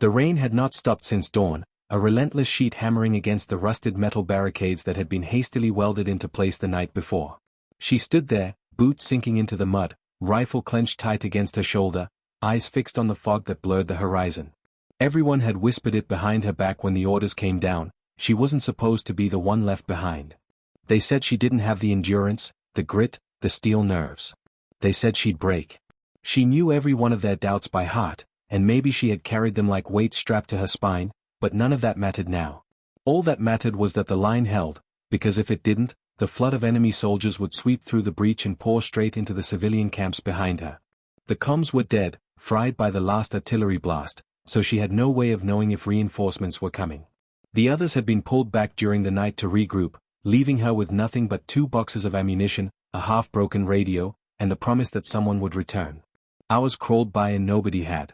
The rain had not stopped since dawn, a relentless sheet hammering against the rusted metal barricades that had been hastily welded into place the night before. She stood there, boots sinking into the mud, rifle clenched tight against her shoulder, eyes fixed on the fog that blurred the horizon. Everyone had whispered it behind her back when the orders came down. She wasn't supposed to be the one left behind. They said she didn't have the endurance, the grit, the steel nerves. They said she'd break. She knew every one of their doubts by heart, and maybe she had carried them like weights strapped to her spine, but none of that mattered now. All that mattered was that the line held, because if it didn't, the flood of enemy soldiers would sweep through the breach and pour straight into the civilian camps behind her. The comms were dead, fried by the last artillery blast, so she had no way of knowing if reinforcements were coming. The others had been pulled back during the night to regroup, leaving her with nothing but 2 boxes of ammunition, a half-broken radio, and the promise that someone would return. Hours crawled by and nobody had.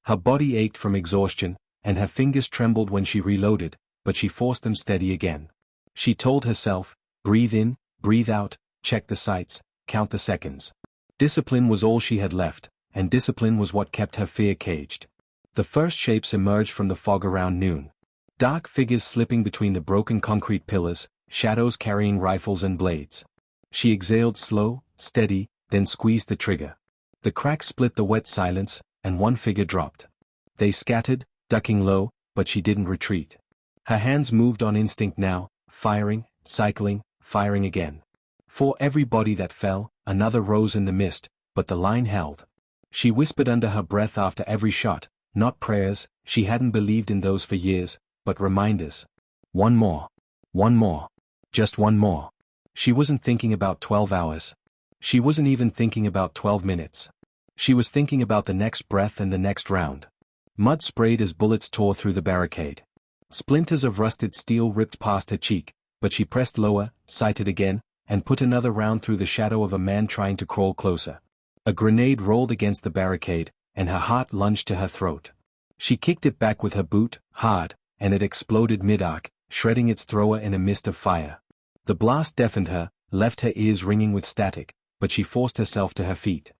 Her body ached from exhaustion, and her fingers trembled when she reloaded, but she forced them steady again. She told herself, breathe in, breathe out, check the sights, count the seconds. Discipline was all she had left, and discipline was what kept her fear caged. The first shapes emerged from the fog around noon. Dark figures slipping between the broken concrete pillars, shadows carrying rifles and blades. She exhaled slow, steady, then squeezed the trigger. The crack split the wet silence, and one figure dropped. They scattered, ducking low, but she didn't retreat. Her hands moved on instinct now, firing, cycling, firing again. For every body that fell, another rose in the mist, but the line held. She whispered under her breath after every shot, not prayers, she hadn't believed in those for years, but reminders. One more. One more. Just one more. She wasn't thinking about 12 hours. She wasn't even thinking about 12 minutes. She was thinking about the next breath and the next round. Mud sprayed as bullets tore through the barricade. Splinters of rusted steel ripped past her cheek, but she pressed lower, sighted again, and put another round through the shadow of a man trying to crawl closer. A grenade rolled against the barricade, and her heart lunged to her throat. She kicked it back with her boot, hard, and it exploded mid-arc, shredding its thrower in a mist of fire. The blast deafened her, left her ears ringing with static, but she forced herself to her feet.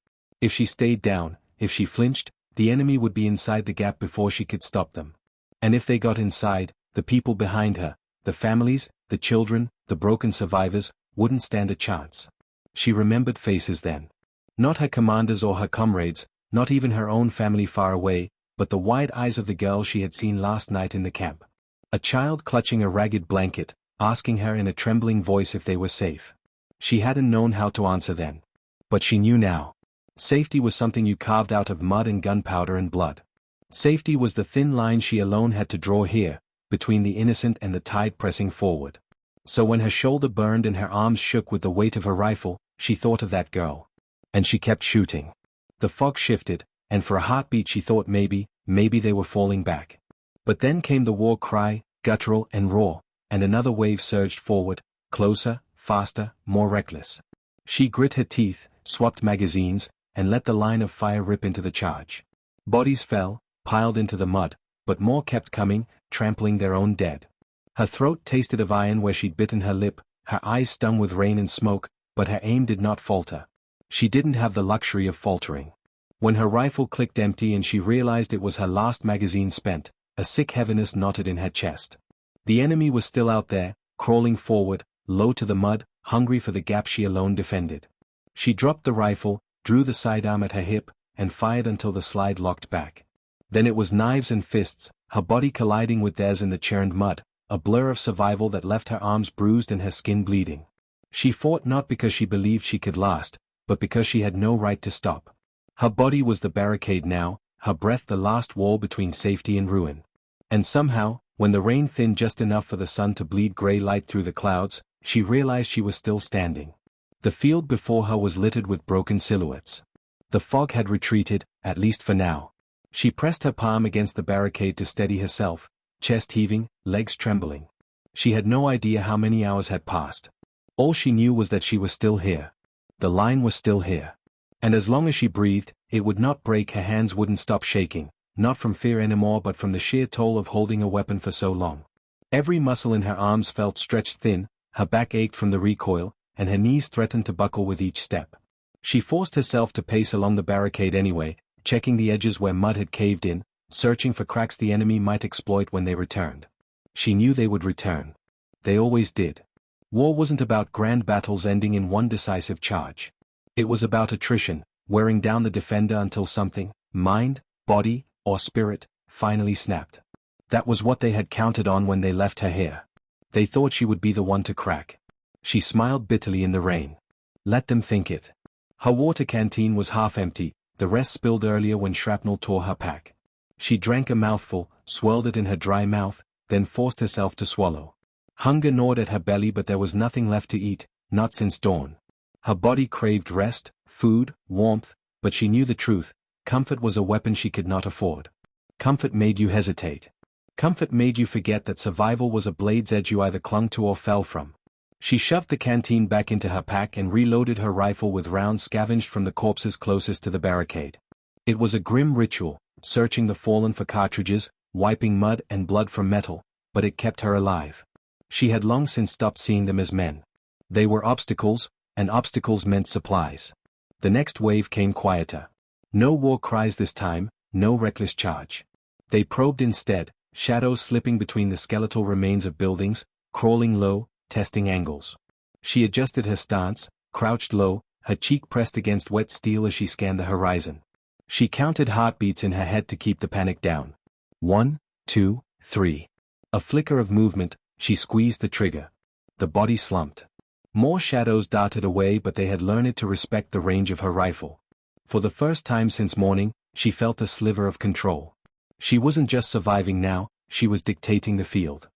If she stayed down, if she flinched, the enemy would be inside the gap before she could stop them. And if they got inside, the people behind her, the families, the children, the broken survivors, wouldn't stand a chance. She remembered faces then. Not her commanders or her comrades, not even her own family far away, but the wide eyes of the girl she had seen last night in the camp. A child clutching a ragged blanket, asking her in a trembling voice if they were safe. She hadn't known how to answer then. But she knew now. Safety was something you carved out of mud and gunpowder and blood. Safety was the thin line she alone had to draw here, between the innocent and the tide pressing forward. So when her shoulder burned and her arms shook with the weight of her rifle, she thought of that girl. And she kept shooting. The fog shifted, and for a heartbeat she thought maybe they were falling back. But then came the war cry, guttural and raw, and another wave surged forward, closer, faster, more reckless. She grit her teeth, swapped magazines, and let the line of fire rip into the charge. Bodies fell, piled into the mud, but more kept coming, trampling their own dead. Her throat tasted of iron where she'd bitten her lip, her eyes stung with rain and smoke, but her aim did not falter. She didn't have the luxury of faltering. When her rifle clicked empty and she realized it was her last magazine spent, a sick heaviness knotted in her chest. The enemy was still out there, crawling forward, low to the mud, hungry for the gap she alone defended. She dropped the rifle, drew the sidearm at her hip, and fired until the slide locked back. Then it was knives and fists, her body colliding with theirs in the churned mud, a blur of survival that left her arms bruised and her skin bleeding. She fought not because she believed she could last, but because she had no right to stop. Her body was the barricade now, her breath the last wall between safety and ruin. And somehow, when the rain thinned just enough for the sun to bleed gray light through the clouds, she realized she was still standing. The field before her was littered with broken silhouettes. The fog had retreated, at least for now. She pressed her palm against the barricade to steady herself, chest heaving, legs trembling. She had no idea how many hours had passed. All she knew was that she was still here. The line was still here. And as long as she breathed, it would not break, her hands wouldn't stop shaking, not from fear anymore but from the sheer toll of holding a weapon for so long. Every muscle in her arms felt stretched thin, her back ached from the recoil, and her knees threatened to buckle with each step. She forced herself to pace along the barricade anyway, checking the edges where mud had caved in, searching for cracks the enemy might exploit when they returned. She knew they would return. They always did. War wasn't about grand battles ending in one decisive charge. It was about attrition, wearing down the defender until something, mind, body, or spirit, finally snapped. That was what they had counted on when they left her here. They thought she would be the one to crack. She smiled bitterly in the rain. Let them think it. Her water canteen was half empty, the rest spilled earlier when shrapnel tore her pack. She drank a mouthful, swirled it in her dry mouth, then forced herself to swallow. Hunger gnawed at her belly, but there was nothing left to eat, not since dawn. Her body craved rest, food, warmth, but she knew the truth. Comfort was a weapon she could not afford. Comfort made you hesitate. Comfort made you forget that survival was a blade's edge you either clung to or fell from. She shoved the canteen back into her pack and reloaded her rifle with rounds scavenged from the corpses closest to the barricade. It was a grim ritual, searching the fallen for cartridges, wiping mud and blood from metal, but it kept her alive. She had long since stopped seeing them as men. They were obstacles, and obstacles meant supplies. The next wave came quieter. No war cries this time, no reckless charge. They probed instead, shadows slipping between the skeletal remains of buildings, crawling low, testing angles. She adjusted her stance, crouched low, her cheek pressed against wet steel as she scanned the horizon. She counted heartbeats in her head to keep the panic down. 1, 2, 3. A flicker of movement, she squeezed the trigger. The body slumped. More shadows darted away, but they had learned to respect the range of her rifle. For the first time since morning, she felt a sliver of control. She wasn't just surviving now, she was dictating the field.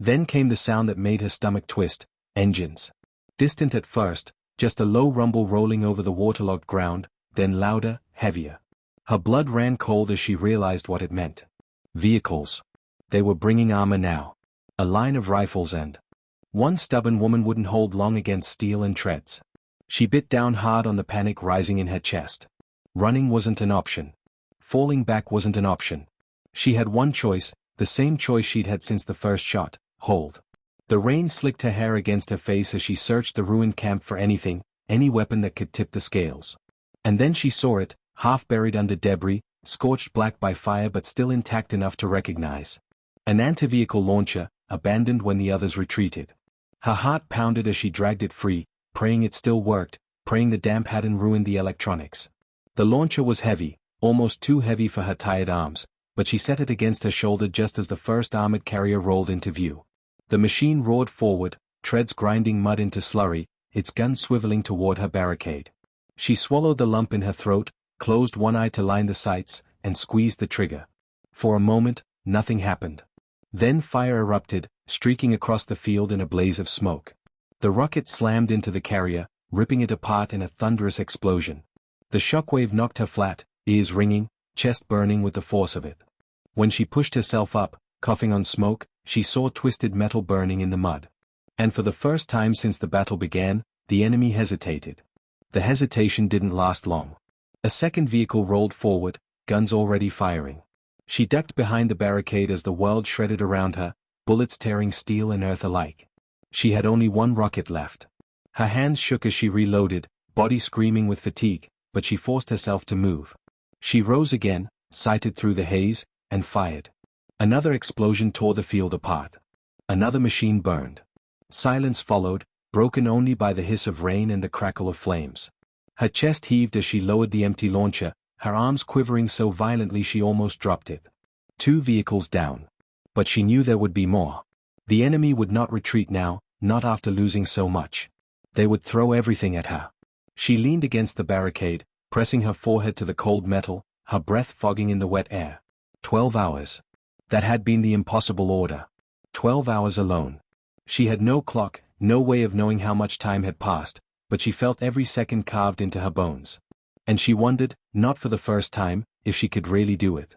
Then came the sound that made her stomach twist: engines. Distant at first, just a low rumble rolling over the waterlogged ground, then louder, heavier. Her blood ran cold as she realized what it meant. Vehicles. They were bringing armor now. A line of rifles, and one stubborn woman wouldn't hold long against steel and treads. She bit down hard on the panic rising in her chest. Running wasn't an option. Falling back wasn't an option. She had one choice, the same choice she'd had since the first shot: hold. The rain slicked her hair against her face as she searched the ruined camp for anything, any weapon that could tip the scales. And then she saw it, half buried under debris, scorched black by fire but still intact enough to recognize. An anti-vehicle launcher, abandoned when the others retreated. Her heart pounded as she dragged it free, praying it still worked, praying the damp hadn't ruined the electronics. The launcher was heavy, almost too heavy for her tired arms, but she set it against her shoulder just as the first armored carrier rolled into view. The machine roared forward, treads grinding mud into slurry, its gun swiveling toward her barricade. She swallowed the lump in her throat, closed one eye to line the sights, and squeezed the trigger. For a moment, nothing happened. Then fire erupted, streaking across the field in a blaze of smoke. The rocket slammed into the carrier, ripping it apart in a thunderous explosion. The shockwave knocked her flat, ears ringing, chest burning with the force of it. When she pushed herself up, coughing on smoke, she saw twisted metal burning in the mud. And for the first time since the battle began, the enemy hesitated. The hesitation didn't last long. A second vehicle rolled forward, guns already firing. She ducked behind the barricade as the world shredded around her, bullets tearing steel and earth alike. She had only one rocket left. Her hands shook as she reloaded, body screaming with fatigue, but she forced herself to move. She rose again, sighted through the haze, and fired. Another explosion tore the field apart. Another machine burned. Silence followed, broken only by the hiss of rain and the crackle of flames. Her chest heaved as she lowered the empty launcher, her arms quivering so violently she almost dropped it. 2 vehicles down. But she knew there would be more. The enemy would not retreat now, not after losing so much. They would throw everything at her. She leaned against the barricade, pressing her forehead to the cold metal, her breath fogging in the wet air. 12 hours. That had been the impossible order. 12 hours alone. She had no clock, no way of knowing how much time had passed, but she felt every second carved into her bones. And she wondered, not for the first time, if she could really do it.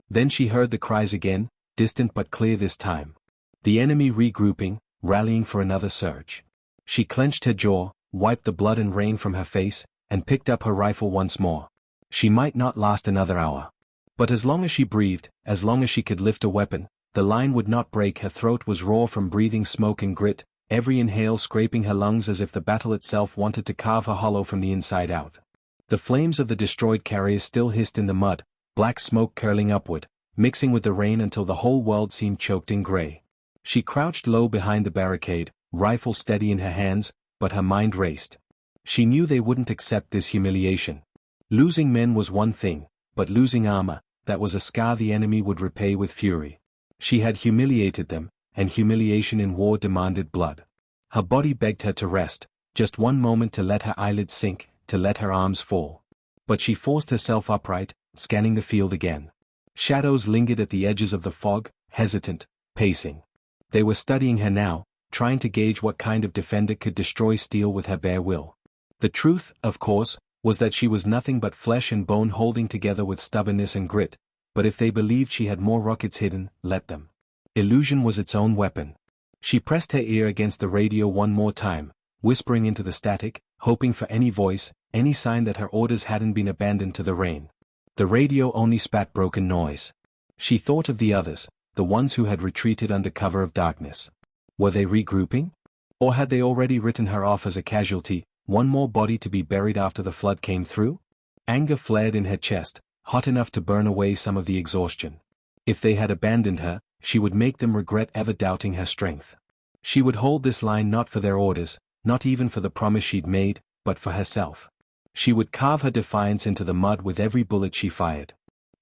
Then she heard the cries again, distant but clear this time. The enemy regrouping, rallying for another surge. She clenched her jaw, wiped the blood and rain from her face, and picked up her rifle once more. She might not last another hour. But as long as she breathed, as long as she could lift a weapon, the line would not break. Her throat was raw from breathing smoke and grit, every inhale scraping her lungs as if the battle itself wanted to carve her hollow from the inside out. The flames of the destroyed carriers still hissed in the mud, black smoke curling upward, mixing with the rain until the whole world seemed choked in gray. She crouched low behind the barricade, rifle steady in her hands, but her mind raced. She knew they wouldn't accept this humiliation. Losing men was one thing, but losing armor, that was a scar the enemy would repay with fury. She had humiliated them, and humiliation in war demanded blood. Her body begged her to rest, just one moment to let her eyelids sink, to let her arms fall. But she forced herself upright, scanning the field again. Shadows lingered at the edges of the fog, hesitant, pacing. They were studying her now, trying to gauge what kind of defender could destroy steel with her bare will. The truth, of course, was that she was nothing but flesh and bone holding together with stubbornness and grit, but if they believed she had more rockets hidden, let them. Illusion was its own weapon. She pressed her ear against the radio one more time, whispering into the static, hoping for any voice, any sign that her orders hadn't been abandoned to the rain. The radio only spat broken noise. She thought of the others, the ones who had retreated under cover of darkness. Were they regrouping? Or had they already written her off as a casualty, one more body to be buried after the flood came through? Anger flared in her chest, hot enough to burn away some of the exhaustion. If they had abandoned her, she would make them regret ever doubting her strength. She would hold this line not for their orders, not even for the promise she'd made, but for herself. She would carve her defiance into the mud with every bullet she fired.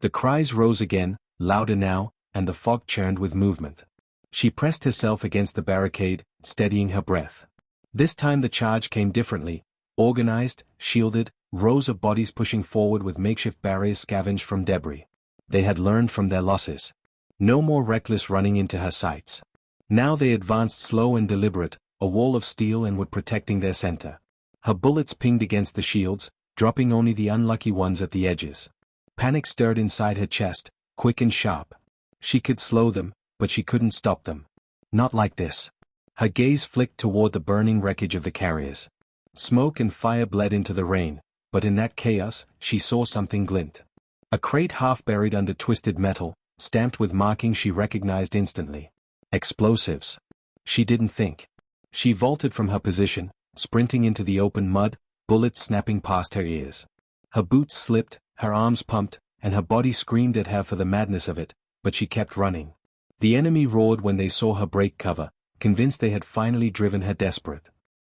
The cries rose again, louder now, and the fog churned with movement. She pressed herself against the barricade, steadying her breath. This time the charge came differently, organized, shielded, rows of bodies pushing forward with makeshift barriers scavenged from debris. They had learned from their losses. No more reckless running into her sights. Now they advanced slow and deliberate, a wall of steel, and were protecting their center. Her bullets pinged against the shields, dropping only the unlucky ones at the edges. Panic stirred inside her chest, quick and sharp. She could slow them, but she couldn't stop them. Not like this. Her gaze flicked toward the burning wreckage of the carriers. Smoke and fire bled into the rain, but in that chaos, she saw something glint. A crate half buried under twisted metal, stamped with markings she recognized instantly. Explosives. She didn't think. She vaulted from her position, sprinting into the open mud, bullets snapping past her ears. Her boots slipped, her arms pumped, and her body screamed at her for the madness of it, but she kept running. The enemy roared when they saw her break cover, convinced they had finally driven her desperate.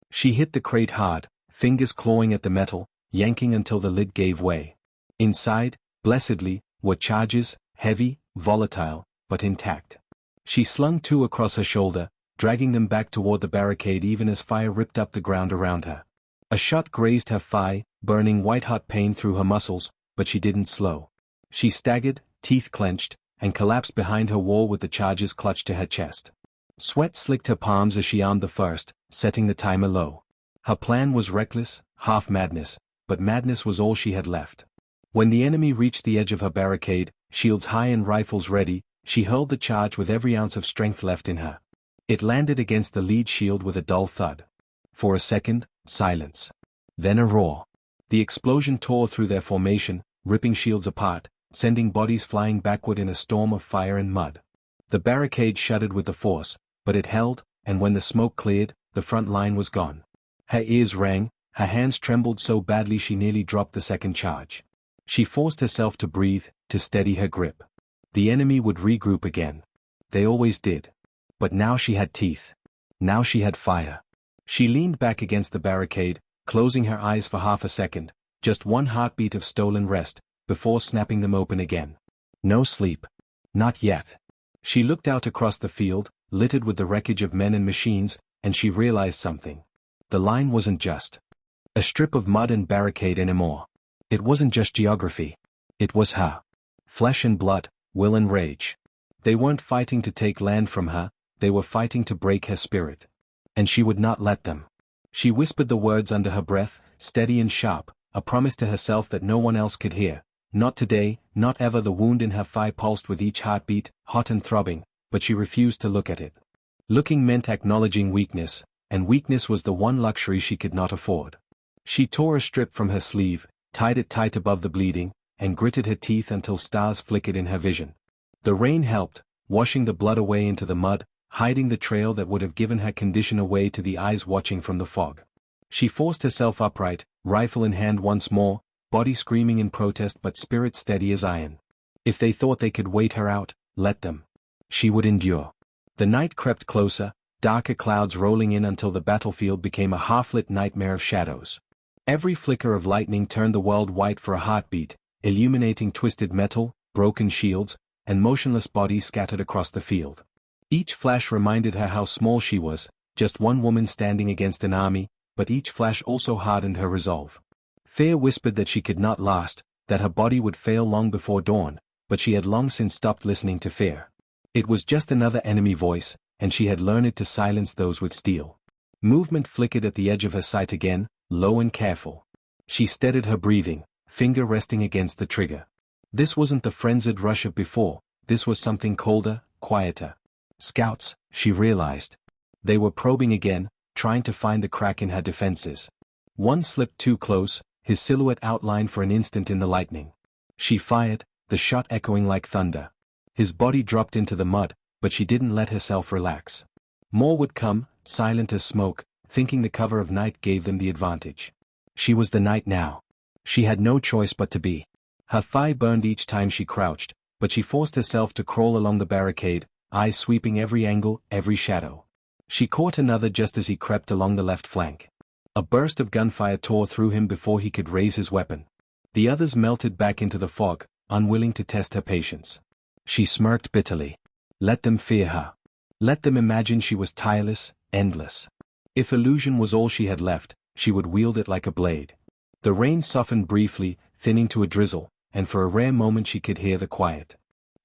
She hit the crate hard, fingers clawing at the metal, yanking until the lid gave way. Inside, blessedly, were charges, heavy, volatile, but intact. She slung two across her shoulder, dragging them back toward the barricade even as fire ripped up the ground around her. A shot grazed her thigh, burning white-hot pain through her muscles, but she didn't slow. She staggered, teeth clenched, and collapsed behind her wall with the charges clutched to her chest. Sweat slicked her palms as she armed the first, setting the timer low. Her plan was reckless, half madness, but madness was all she had left. When the enemy reached the edge of her barricade, shields high and rifles ready, she hurled the charge with every ounce of strength left in her. It landed against the lead shield with a dull thud. For a second, silence. Then a roar. The explosion tore through their formation, ripping shields apart, sending bodies flying backward in a storm of fire and mud. The barricade shuddered with the force, but it held, and when the smoke cleared, the front line was gone. Her ears rang, her hands trembled so badly she nearly dropped the second charge. She forced herself to breathe, to steady her grip. The enemy would regroup again. They always did. But now she had teeth. Now she had fire. She leaned back against the barricade, closing her eyes for half a second, just one heartbeat of stolen rest, before snapping them open again. No sleep. Not yet. She looked out across the field, littered with the wreckage of men and machines, and she realized something. The line wasn't just a strip of mud and barricade anymore. It wasn't just geography. It was her. Flesh and blood, will and rage. They weren't fighting to take land from her, they were fighting to break her spirit. And she would not let them. She whispered the words under her breath, steady and sharp, a promise to herself that no one else could hear. Not today, not ever. The wound in her thigh pulsed with each heartbeat, hot and throbbing, but she refused to look at it. Looking meant acknowledging weakness, and weakness was the one luxury she could not afford. She tore a strip from her sleeve, tied it tight above the bleeding, and gritted her teeth until stars flickered in her vision. The rain helped, washing the blood away into the mud, hiding the trail that would have given her condition away to the eyes watching from the fog. She forced herself upright, rifle in hand once more, body screaming in protest but spirit steady as iron. If they thought they could wait her out, let them. She would endure. The night crept closer, darker clouds rolling in until the battlefield became a half-lit nightmare of shadows. Every flicker of lightning turned the world white for a heartbeat, illuminating twisted metal, broken shields, and motionless bodies scattered across the field. Each flash reminded her how small she was, just one woman standing against an army, but each flash also hardened her resolve. Fear whispered that she could not last, that her body would fail long before dawn, but she had long since stopped listening to fear. It was just another enemy voice, and she had learned to silence those with steel. Movement flickered at the edge of her sight again, low and careful. She steadied her breathing, finger resting against the trigger. This wasn't the frenzied rush of before, this was something colder, quieter. Scouts, she realized. They were probing again, trying to find the crack in her defenses. One slipped too close, his silhouette outlined for an instant in the lightning. She fired, the shot echoing like thunder. His body dropped into the mud, but she didn't let herself relax. More would come, silent as smoke, thinking the cover of night gave them the advantage. She was the night now. She had no choice but to be. Her thigh burned each time she crouched, but she forced herself to crawl along the barricade, eyes sweeping every angle, every shadow. She caught another just as he crept along the left flank. A burst of gunfire tore through him before he could raise his weapon. The others melted back into the fog, unwilling to test her patience. She smirked bitterly. Let them fear her. Let them imagine she was tireless, endless. If illusion was all she had left, she would wield it like a blade. The rain softened briefly, thinning to a drizzle, and for a rare moment she could hear the quiet.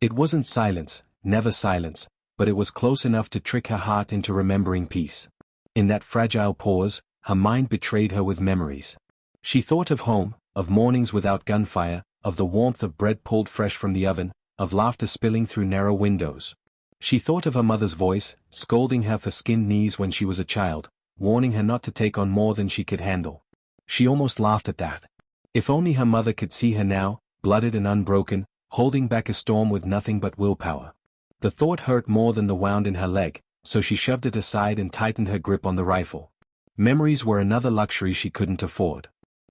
It wasn't silence, never silence, but it was close enough to trick her heart into remembering peace. In that fragile pause, her mind betrayed her with memories. She thought of home, of mornings without gunfire, of the warmth of bread pulled fresh from the oven, of laughter spilling through narrow windows. She thought of her mother's voice, scolding her for skinned knees when she was a child, warning her not to take on more than she could handle. She almost laughed at that. If only her mother could see her now, blooded and unbroken, holding back a storm with nothing but willpower. The thought hurt more than the wound in her leg, so she shoved it aside and tightened her grip on the rifle. Memories were another luxury she couldn't afford.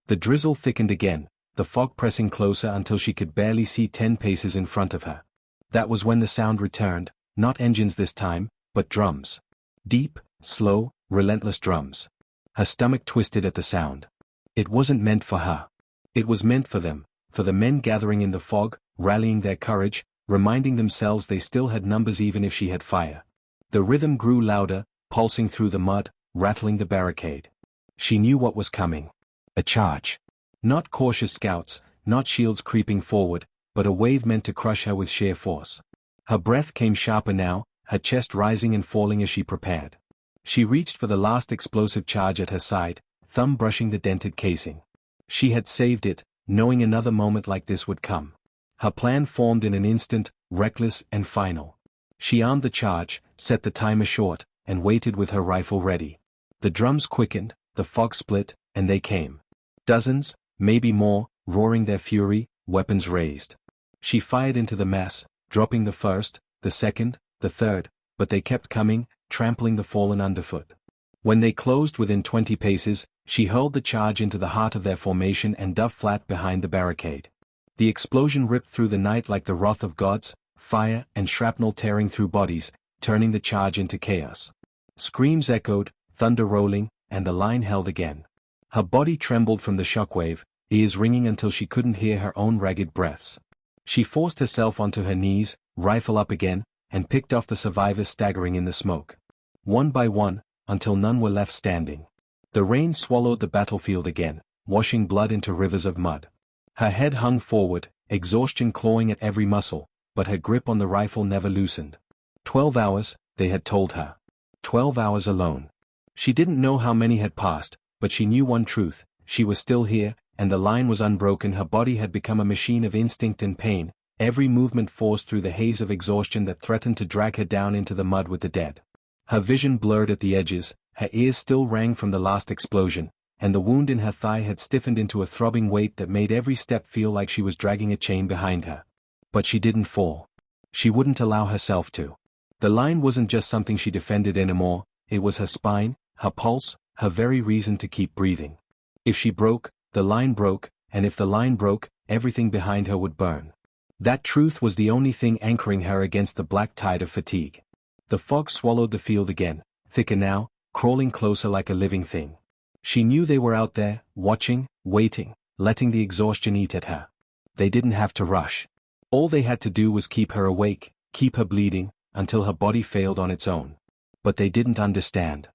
The drizzle thickened again, the fog pressing closer until she could barely see 10 paces in front of her. That was when the sound returned, not engines this time, but drums. Deep, slow, relentless drums. Her stomach twisted at the sound. It wasn't meant for her. It was meant for them, for the men gathering in the fog, rallying their courage, reminding themselves they still had numbers even if she had fire. The rhythm grew louder, pulsing through the mud, rattling the barricade. She knew what was coming. A charge. Not cautious scouts, not shields creeping forward, but a wave meant to crush her with sheer force. Her breath came sharper now, her chest rising and falling as she prepared. She reached for the last explosive charge at her side, thumb brushing the dented casing. She had saved it, knowing another moment like this would come. Her plan formed in an instant, reckless and final. She armed the charge, set the timer short, and waited with her rifle ready. The drums quickened, the fog split, and they came. Dozens, maybe more, roaring their fury, weapons raised. She fired into the mass, dropping the first, the second, the third, but they kept coming, trampling the fallen underfoot. When they closed within 20 paces, she hurled the charge into the heart of their formation and dove flat behind the barricade. The explosion ripped through the night like the wrath of gods, fire and shrapnel tearing through bodies, turning the charge into chaos. Screams echoed, thunder rolling, and the line held again. Her body trembled from the shockwave, ears ringing until she couldn't hear her own ragged breaths. She forced herself onto her knees, rifle up again, and picked off the survivors staggering in the smoke. One by one, until none were left standing. The rain swallowed the battlefield again, washing blood into rivers of mud. Her head hung forward, exhaustion clawing at every muscle, but her grip on the rifle never loosened. 12 hours, they had told her. 12 hours alone. She didn't know how many had passed, but she knew one truth: she was still here, and the line was unbroken. Her body had become a machine of instinct and pain, every movement forced through the haze of exhaustion that threatened to drag her down into the mud with the dead. Her vision blurred at the edges, her ears still rang from the last explosion, and the wound in her thigh had stiffened into a throbbing weight that made every step feel like she was dragging a chain behind her. But she didn't fall. She wouldn't allow herself to. The line wasn't just something she defended anymore, it was her spine, her pulse, her very reason to keep breathing. If she broke, the line broke, and if the line broke, everything behind her would burn. That truth was the only thing anchoring her against the black tide of fatigue. The fog swallowed the field again, thicker now, crawling closer like a living thing. She knew they were out there, watching, waiting, letting the exhaustion eat at her. They didn't have to rush. All they had to do was keep her awake, keep her bleeding, until her body failed on its own. But they didn't understand.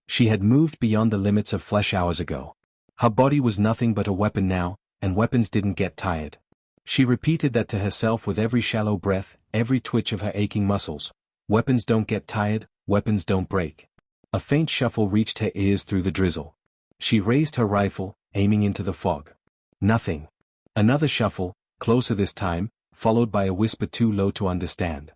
She had moved beyond the limits of flesh hours ago. Her body was nothing but a weapon now, and weapons didn't get tired. She repeated that to herself with every shallow breath, every twitch of her aching muscles. Weapons don't get tired, weapons don't break. A faint shuffle reached her ears through the drizzle. She raised her rifle, aiming into the fog. Nothing. Another shuffle, closer this time, followed by a whisper too low to understand.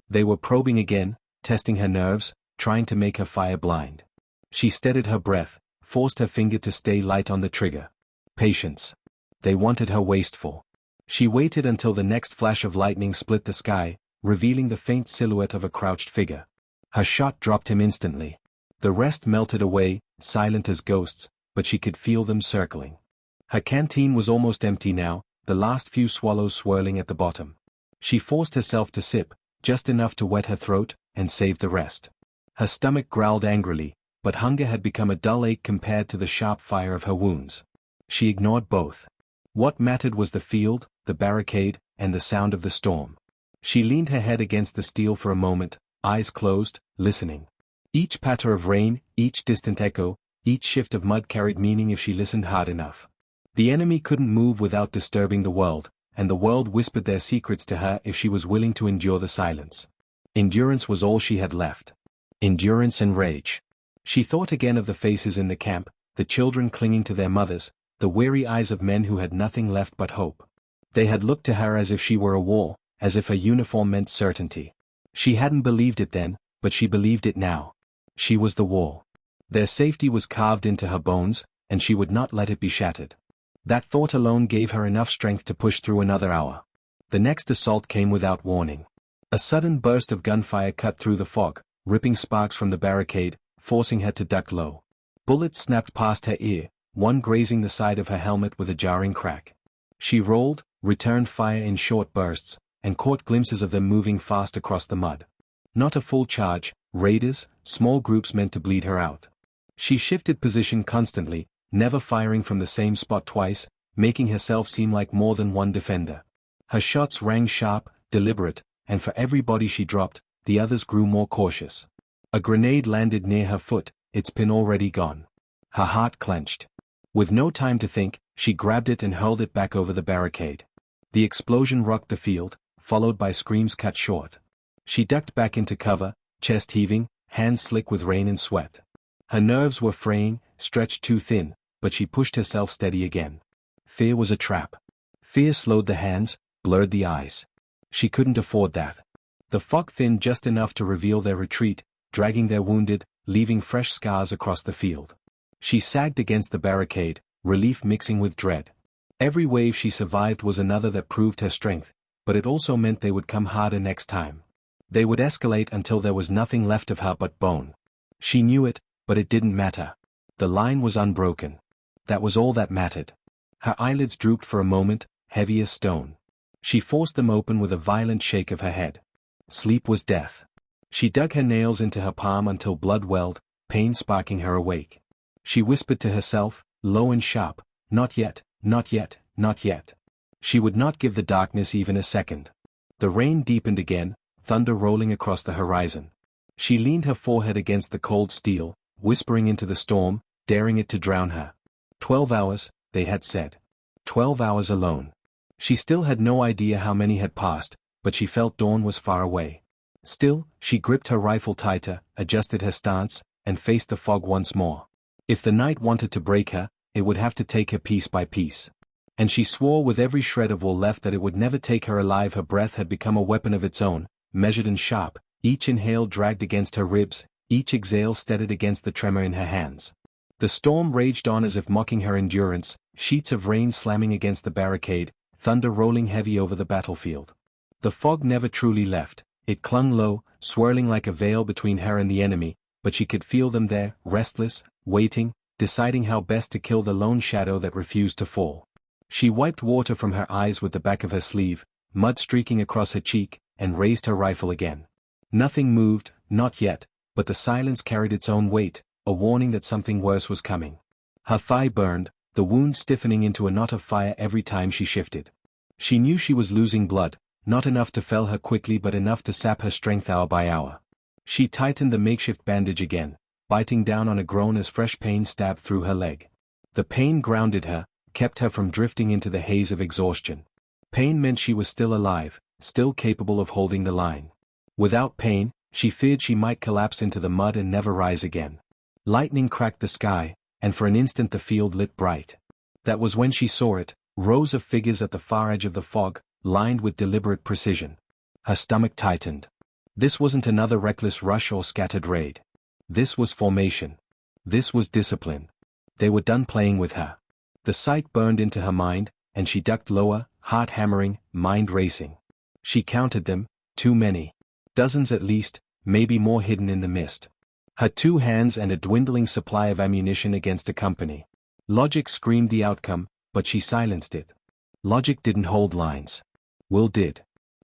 They were probing again, testing her nerves, trying to make her fire blind. She steadied her breath, forced her finger to stay light on the trigger. Patience. They wanted her wasteful. She waited until the next flash of lightning split the sky, revealing the faint silhouette of a crouched figure. Her shot dropped him instantly. The rest melted away, silent as ghosts, but she could feel them circling. Her canteen was almost empty now, the last few swallows swirling at the bottom. She forced herself to sip, just enough to wet her throat, and save the rest. Her stomach growled angrily, but hunger had become a dull ache compared to the sharp fire of her wounds. She ignored both. What mattered was the field, the barricade, and the sound of the storm. She leaned her head against the steel for a moment, eyes closed, listening. Each patter of rain, each distant echo, each shift of mud carried meaning if she listened hard enough. The enemy couldn't move without disturbing the world, and the world whispered their secrets to her if she was willing to endure the silence. Endurance was all she had left. Endurance and rage. She thought again of the faces in the camp, the children clinging to their mothers, the weary eyes of men who had nothing left but hope. They had looked to her as if she were a wall, as if her uniform meant certainty. She hadn't believed it then, but she believed it now. She was the wall. Their safety was carved into her bones, and she would not let it be shattered. That thought alone gave her enough strength to push through another hour. The next assault came without warning. A sudden burst of gunfire cut through the fog, ripping sparks from the barricade, forcing her to duck low. Bullets snapped past her ear, one grazing the side of her helmet with a jarring crack. She rolled, returned fire in short bursts, and caught glimpses of them moving fast across the mud. Not a full charge, raiders, small groups meant to bleed her out. She shifted position constantly, never firing from the same spot twice, making herself seem like more than one defender. Her shots rang sharp, deliberate, and for every body she dropped, the others grew more cautious. A grenade landed near her foot, its pin already gone. Her heart clenched. With no time to think, she grabbed it and hurled it back over the barricade. The explosion rocked the field, followed by screams cut short. She ducked back into cover, chest heaving, hands slick with rain and sweat. Her nerves were fraying, stretched too thin, but she pushed herself steady again. Fear was a trap. Fear slowed the hands, blurred the eyes. She couldn't afford that. The fog thinned just enough to reveal their retreat, dragging their wounded, leaving fresh scars across the field. She sagged against the barricade, relief mixing with dread. Every wave she survived was another that proved her strength, but it also meant they would come harder next time. They would escalate until there was nothing left of her but bone. She knew it, but it didn't matter. The line was unbroken. That was all that mattered. Her eyelids drooped for a moment, heavy as stone. She forced them open with a violent shake of her head. Sleep was death. She dug her nails into her palm until blood welled, pain sparking her awake. She whispered to herself, low and sharp, "Not yet, not yet, not yet." She would not give the darkness even a second. The rain deepened again, thunder rolling across the horizon. She leaned her forehead against the cold steel, whispering into the storm, daring it to drown her. 12 hours, they had said. 12 hours alone. She still had no idea how many had passed, but she felt dawn was far away. Still, she gripped her rifle tighter, adjusted her stance, and faced the fog once more. If the night wanted to break her, it would have to take her piece by piece. And she swore with every shred of will left that it would never take her alive. Her breath had become a weapon of its own, measured and sharp, each inhale dragged against her ribs, each exhale steadied against the tremor in her hands. The storm raged on as if mocking her endurance, sheets of rain slamming against the barricade, thunder rolling heavy over the battlefield. The fog never truly left, it clung low, swirling like a veil between her and the enemy, but she could feel them there, restless, waiting, deciding how best to kill the lone shadow that refused to fall. She wiped water from her eyes with the back of her sleeve, mud streaking across her cheek, and raised her rifle again. Nothing moved, not yet, but the silence carried its own weight, a warning that something worse was coming. Her thigh burned, the wound stiffening into a knot of fire every time she shifted. She knew she was losing blood, not enough to fell her quickly but enough to sap her strength hour by hour. She tightened the makeshift bandage again, biting down on a groan as fresh pain stabbed through her leg. The pain grounded her, kept her from drifting into the haze of exhaustion. Pain meant she was still alive, still capable of holding the line. Without pain, she feared she might collapse into the mud and never rise again. Lightning cracked the sky, and for an instant the field lit bright. That was when she saw it, rows of figures at the far edge of the fog, lined with deliberate precision. Her stomach tightened. This wasn't another reckless rush or scattered raid. This was formation. This was discipline. They were done playing with her. The sight burned into her mind, and she ducked lower, heart hammering, mind racing. She counted them, too many. Dozens at least, maybe more hidden in the mist. Her 2 hands and a dwindling supply of ammunition against a company. Logic screamed the outcome, but she silenced it. Logic didn't hold lines. Will did.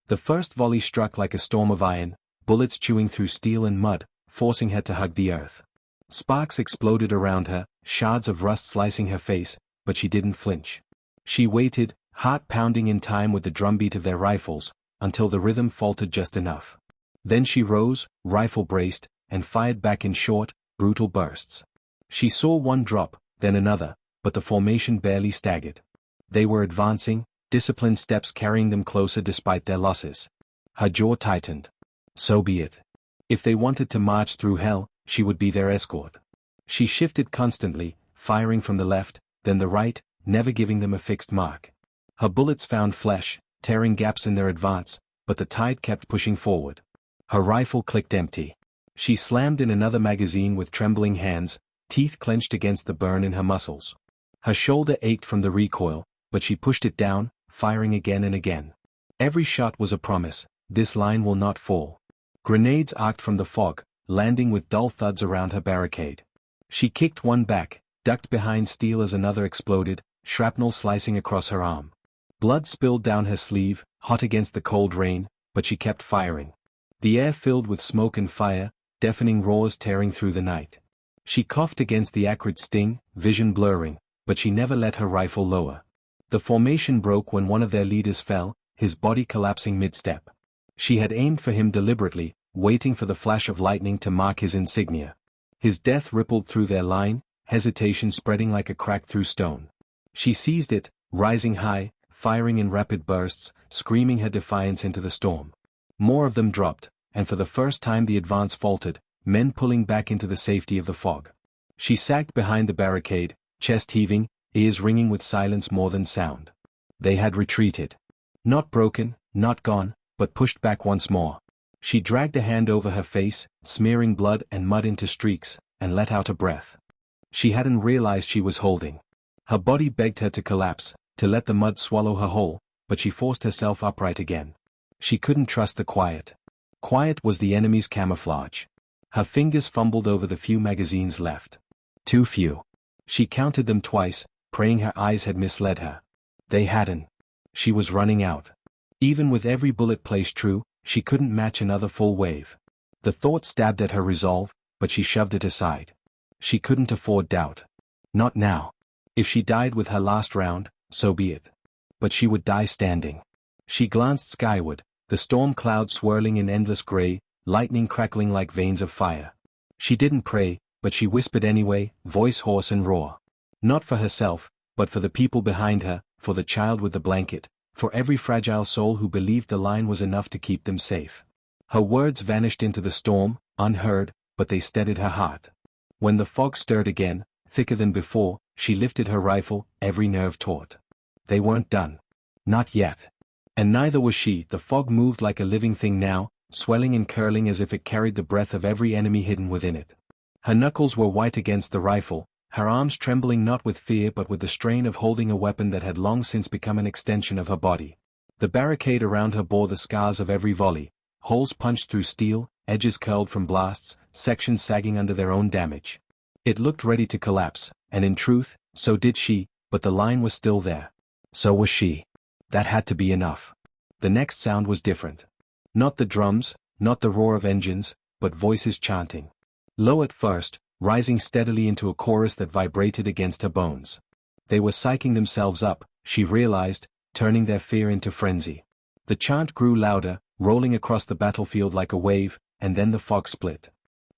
The first volley struck like a storm of iron, bullets chewing through steel and mud, forcing her to hug the earth. Sparks exploded around her, shards of rust slicing her face, but she didn't flinch. She waited, heart pounding in time with the drumbeat of their rifles, until the rhythm faltered just enough. Then she rose, rifle braced, and fired back in short, brutal bursts. She saw one drop, then another, but the formation barely staggered. They were advancing, disciplined steps carrying them closer despite their losses. Her jaw tightened. So be it. If they wanted to march through hell, she would be their escort. She shifted constantly, firing from the left, then the right, never giving them a fixed mark. Her bullets found flesh, tearing gaps in their advance, but the tide kept pushing forward. Her rifle clicked empty. She slammed in another magazine with trembling hands, teeth clenched against the burn in her muscles. Her shoulder ached from the recoil, but she pushed it down, firing again and again. Every shot was a promise, this line will not fall. Grenades arced from the fog, landing with dull thuds around her barricade. She kicked one back, ducked behind steel as another exploded, shrapnel slicing across her arm. Blood spilled down her sleeve, hot against the cold rain, but she kept firing. The air filled with smoke and fire, deafening roars tearing through the night. She coughed against the acrid sting, vision blurring, but she never let her rifle lower. The formation broke when one of their leaders fell, his body collapsing mid-step. She had aimed for him deliberately, waiting for the flash of lightning to mark his insignia. His death rippled through their line, hesitation spreading like a crack through stone. She seized it, rising high, firing in rapid bursts, screaming her defiance into the storm. More of them dropped, and for the first time the advance faltered, men pulling back into the safety of the fog. She sagged behind the barricade, chest heaving, ears ringing with silence more than sound. They had retreated. Not broken, not gone, but pushed back once more. She dragged a hand over her face, smearing blood and mud into streaks, and let out a breath. She hadn't realized she was holding. Her body begged her to collapse, to let the mud swallow her whole, but she forced herself upright again. She couldn't trust the quiet. Quiet was the enemy's camouflage. Her fingers fumbled over the few magazines left. Too few. She counted them twice, praying her eyes had misled her. They hadn't. She was running out. Even with every bullet placed true, she couldn't match another full wave. The thought stabbed at her resolve, but she shoved it aside. She couldn't afford doubt. Not now. If she died with her last round, so be it. But she would die standing. She glanced skyward, the storm clouds swirling in endless gray, lightning crackling like veins of fire. She didn't pray, but she whispered anyway, voice hoarse and raw. Not for herself, but for the people behind her, for the child with the blanket, for every fragile soul who believed the line was enough to keep them safe. Her words vanished into the storm, unheard, but they steadied her heart. When the fog stirred again, thicker than before, she lifted her rifle, every nerve taut. They weren't done. Not yet. And neither was she. The fog moved like a living thing now, swelling and curling as if it carried the breath of every enemy hidden within it. Her knuckles were white against the rifle, her arms trembling not with fear but with the strain of holding a weapon that had long since become an extension of her body. The barricade around her bore the scars of every volley, holes punched through steel, edges curled from blasts, sections sagging under their own damage. It looked ready to collapse, and in truth, so did she, but the line was still there. So was she. That had to be enough. The next sound was different. Not the drums, not the roar of engines, but voices chanting. Low at first, rising steadily into a chorus that vibrated against her bones. They were psyching themselves up, she realized, turning their fear into frenzy. The chant grew louder, rolling across the battlefield like a wave, and then the fog split.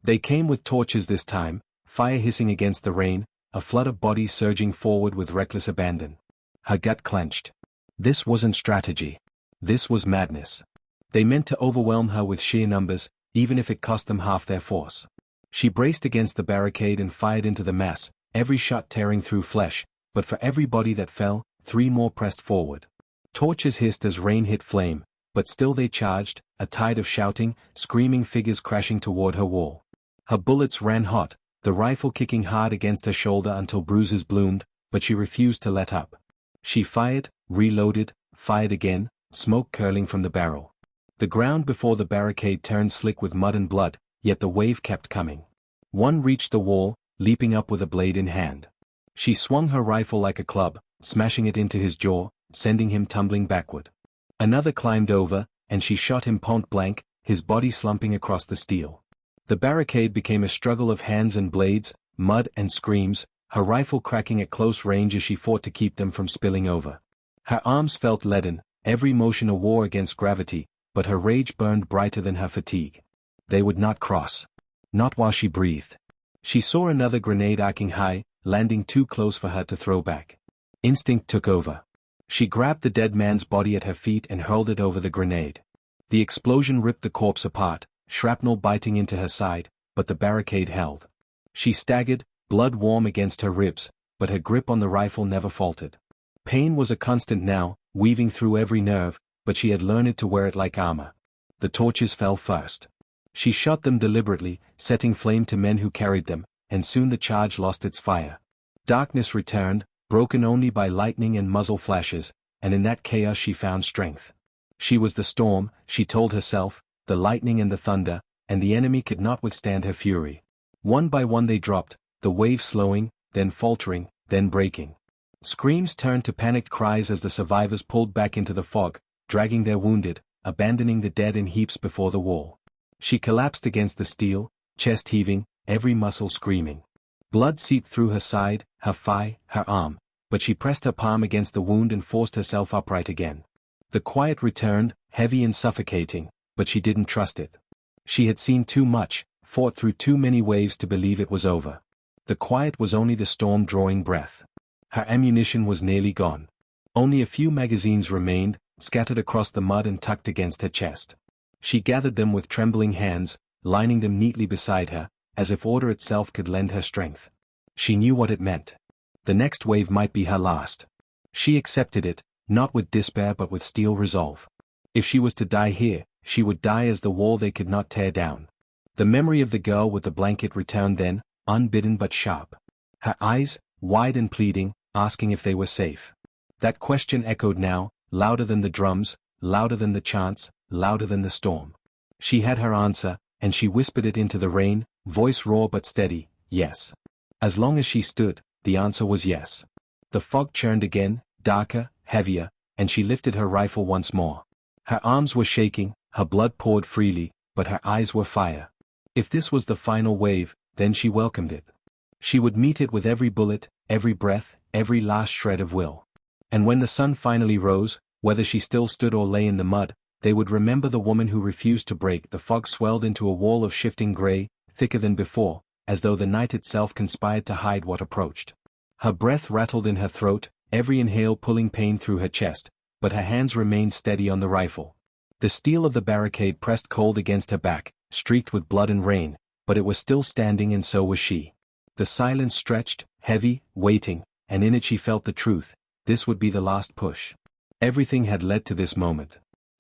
They came with torches this time, fire hissing against the rain, a flood of bodies surging forward with reckless abandon. Her gut clenched. This wasn't strategy. This was madness. They meant to overwhelm her with sheer numbers, even if it cost them half their force. She braced against the barricade and fired into the mass, every shot tearing through flesh, but for every body that fell, 3 more pressed forward. Torches hissed as rain hit flame, but still they charged, a tide of shouting, screaming figures crashing toward her wall. Her bullets ran hot, the rifle kicking hard against her shoulder until bruises bloomed, but she refused to let up. She fired, reloaded, fired again, smoke curling from the barrel. The ground before the barricade turned slick with mud and blood, yet the wave kept coming. One reached the wall, leaping up with a blade in hand. She swung her rifle like a club, smashing it into his jaw, sending him tumbling backward. Another climbed over, and she shot him point blank, his body slumping across the steel. The barricade became a struggle of hands and blades, mud and screams, her rifle cracking at close range as she fought to keep them from spilling over. Her arms felt leaden, every motion a war against gravity, but her rage burned brighter than her fatigue. They would not cross. Not while she breathed. She saw another grenade arcing high, landing too close for her to throw back. Instinct took over. She grabbed the dead man's body at her feet and hurled it over the grenade. The explosion ripped the corpse apart, shrapnel biting into her side, but the barricade held. She staggered, blood warm against her ribs, but her grip on the rifle never faltered. Pain was a constant now, weaving through every nerve, but she had learned to wear it like armor. The torches fell first. She shot them deliberately, setting flame to men who carried them, and soon the charge lost its fire. Darkness returned, broken only by lightning and muzzle flashes, and in that chaos she found strength. She was the storm, she told herself, the lightning and the thunder, and the enemy could not withstand her fury. One by one they dropped, the wave slowing, then faltering, then breaking. Screams turned to panicked cries as the survivors pulled back into the fog, dragging their wounded, abandoning the dead in heaps before the wall. She collapsed against the steel, chest heaving, every muscle screaming. Blood seeped through her side, her thigh, her arm, but she pressed her palm against the wound and forced herself upright again. The quiet returned, heavy and suffocating, but she didn't trust it. She had seen too much, fought through too many waves to believe it was over. The quiet was only the storm drawing breath. Her ammunition was nearly gone. Only a few magazines remained, scattered across the mud and tucked against her chest. She gathered them with trembling hands, lining them neatly beside her, as if order itself could lend her strength. She knew what it meant. The next wave might be her last. She accepted it, not with despair but with steel resolve. If she was to die here, she would die as the wall they could not tear down. The memory of the girl with the blanket returned then, unbidden but sharp. Her eyes, wide and pleading, asking if they were safe. That question echoed now, louder than the drums, louder than the chants, louder than the storm. She had her answer, and she whispered it into the rain, voice raw but steady, yes. As long as she stood, the answer was yes. The fog churned again, darker, heavier, and she lifted her rifle once more. Her arms were shaking, her blood poured freely, but her eyes were fire. If this was the final wave, then she welcomed it. She would meet it with every bullet, every breath, every last shred of will. And when the sun finally rose, whether she still stood or lay in the mud, they would remember the woman who refused to break. The fog swelled into a wall of shifting gray, thicker than before, as though the night itself conspired to hide what approached. Her breath rattled in her throat, every inhale pulling pain through her chest, but her hands remained steady on the rifle. The steel of the barricade pressed cold against her back, streaked with blood and rain, but it was still standing and so was she. The silence stretched, heavy, waiting, and in it she felt the truth. This would be the last push. Everything had led to this moment.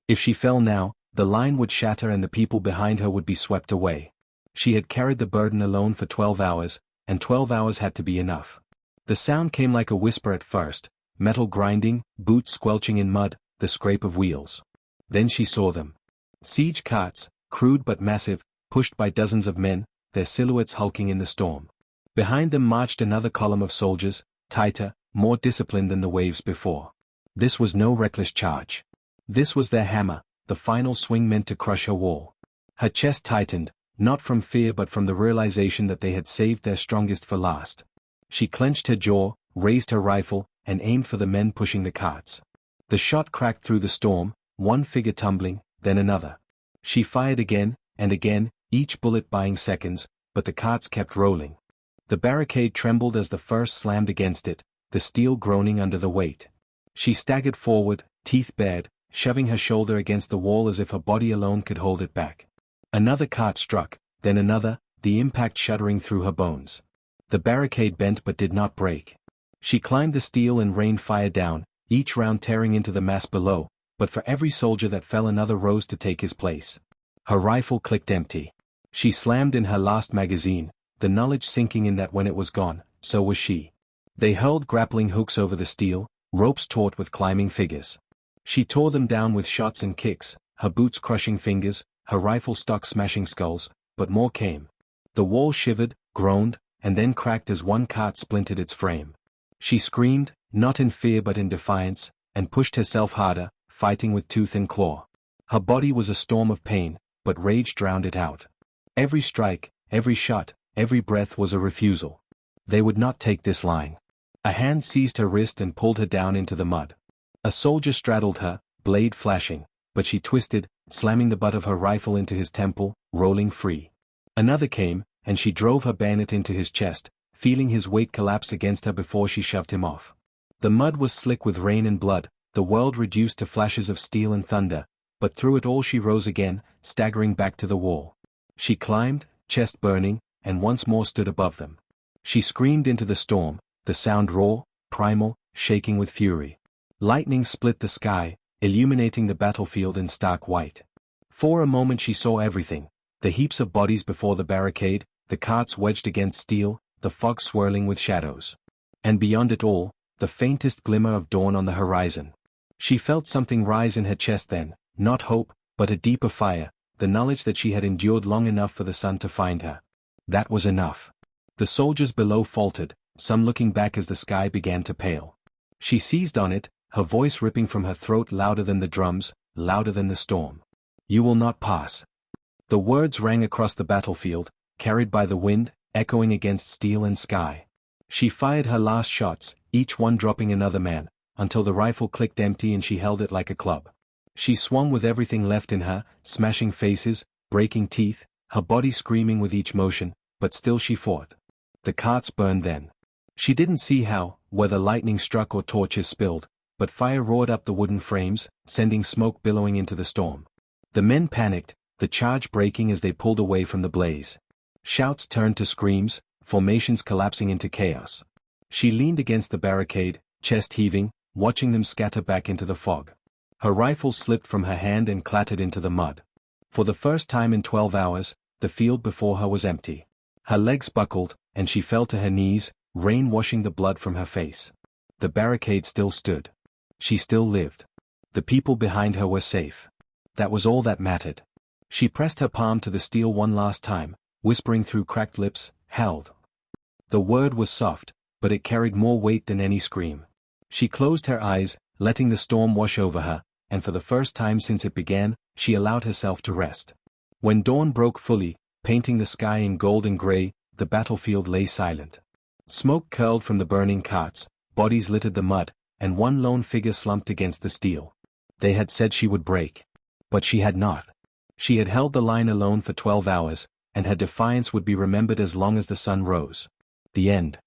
If she fell now, the line would shatter and the people behind her would be swept away. She had carried the burden alone for 12 hours, and 12 hours had to be enough. The sound came like a whisper at first, metal grinding, boots squelching in mud, the scrape of wheels. Then she saw them. Siege carts, crude but massive, pushed by dozens of men, their silhouettes hulking in the storm. Behind them marched another column of soldiers, tighter, more disciplined than the waves before. This was no reckless charge. This was their hammer, the final swing meant to crush her wall. Her chest tightened, not from fear but from the realization that they had saved their strongest for last. She clenched her jaw, raised her rifle, and aimed for the men pushing the carts. The shot cracked through the storm, one figure tumbling, then another. She fired again, and again, each bullet buying seconds, but the carts kept rolling. The barricade trembled as the first slammed against it, the steel groaning under the weight. She staggered forward, teeth bared, shoving her shoulder against the wall as if her body alone could hold it back. Another cart struck, then another, the impact shuddering through her bones. The barricade bent but did not break. She climbed the steel and rained fire down, each round tearing into the mass below, but for every soldier that fell another rose to take his place. Her rifle clicked empty. She slammed in her last magazine, the knowledge sinking in that when it was gone, so was she. They hurled grappling hooks over the steel, ropes taut with climbing figures. She tore them down with shots and kicks, her boots crushing fingers, her rifle stock smashing skulls, but more came. The wall shivered, groaned, and then cracked as one cart splintered its frame. She screamed, not in fear but in defiance, and pushed herself harder, fighting with tooth and claw. Her body was a storm of pain, but rage drowned it out. Every strike, every shot, every breath was a refusal. They would not take this line. A hand seized her wrist and pulled her down into the mud. A soldier straddled her, blade flashing, but she twisted, slamming the butt of her rifle into his temple, rolling free. Another came, and she drove her bayonet into his chest, feeling his weight collapse against her before she shoved him off. The mud was slick with rain and blood, the world reduced to flashes of steel and thunder, but through it all she rose again, staggering back to the wall. She climbed, chest burning, and once more stood above them. She screamed into the storm, the sound raw, primal, shaking with fury. Lightning split the sky, illuminating the battlefield in stark white. For a moment she saw everything, the heaps of bodies before the barricade, the carts wedged against steel, the fog swirling with shadows. And beyond it all, the faintest glimmer of dawn on the horizon. She felt something rise in her chest then, not hope, but a deeper fire, the knowledge that she had endured long enough for the sun to find her. That was enough. The soldiers below faltered, some looking back as the sky began to pale. She seized on it, her voice ripping from her throat louder than the drums, louder than the storm. You will not pass. The words rang across the battlefield, carried by the wind, echoing against steel and sky. She fired her last shots, each one dropping another man, until the rifle clicked empty and she held it like a club. She swung with everything left in her, smashing faces, breaking teeth, her body screaming with each motion, but still she fought. The carts burned then. She didn't see how, whether lightning struck or torches spilled, but fire roared up the wooden frames, sending smoke billowing into the storm. The men panicked, the charge breaking as they pulled away from the blaze. Shouts turned to screams, formations collapsing into chaos. She leaned against the barricade, chest heaving, watching them scatter back into the fog. Her rifle slipped from her hand and clattered into the mud. For the first time in 12 hours, the field before her was empty. Her legs buckled, and she fell to her knees, rain washing the blood from her face. The barricade still stood. She still lived. The people behind her were safe. That was all that mattered. She pressed her palm to the steel one last time, whispering through cracked lips, held. The word was soft, but it carried more weight than any scream. She closed her eyes, letting the storm wash over her, and for the first time since it began, she allowed herself to rest. When dawn broke fully, painting the sky in gold and gray, the battlefield lay silent. Smoke curled from the burning carts, bodies littered the mud, and one lone figure slumped against the steel. They had said she would break. But she had not. She had held the line alone for 12 hours, and her defiance would be remembered as long as the sun rose. The end.